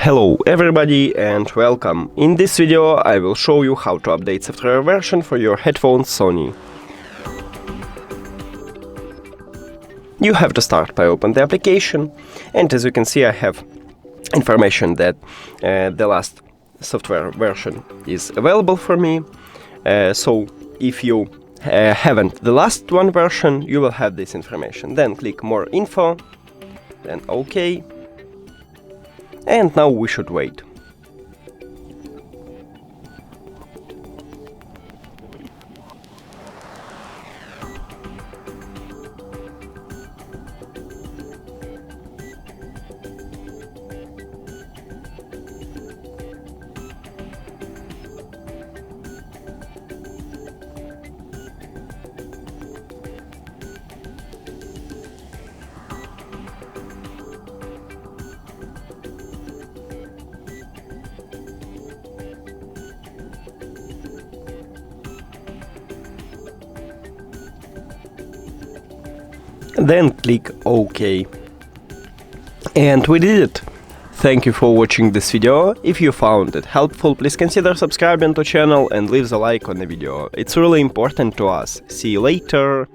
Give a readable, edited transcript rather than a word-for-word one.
Hello everybody and welcome. In this video I will show you how to update software version for your headphones Sony. You have to start by open the application, and as you can see I have information that the last software version is available for me. So if you haven't the last one version, you will have this information. Then click more info, then OK. And now we should wait. Then click OK. And we did it! Thank you for watching this video. If you found it helpful, please consider subscribing to channel and leave the like on the video. It's really important to us. See you later!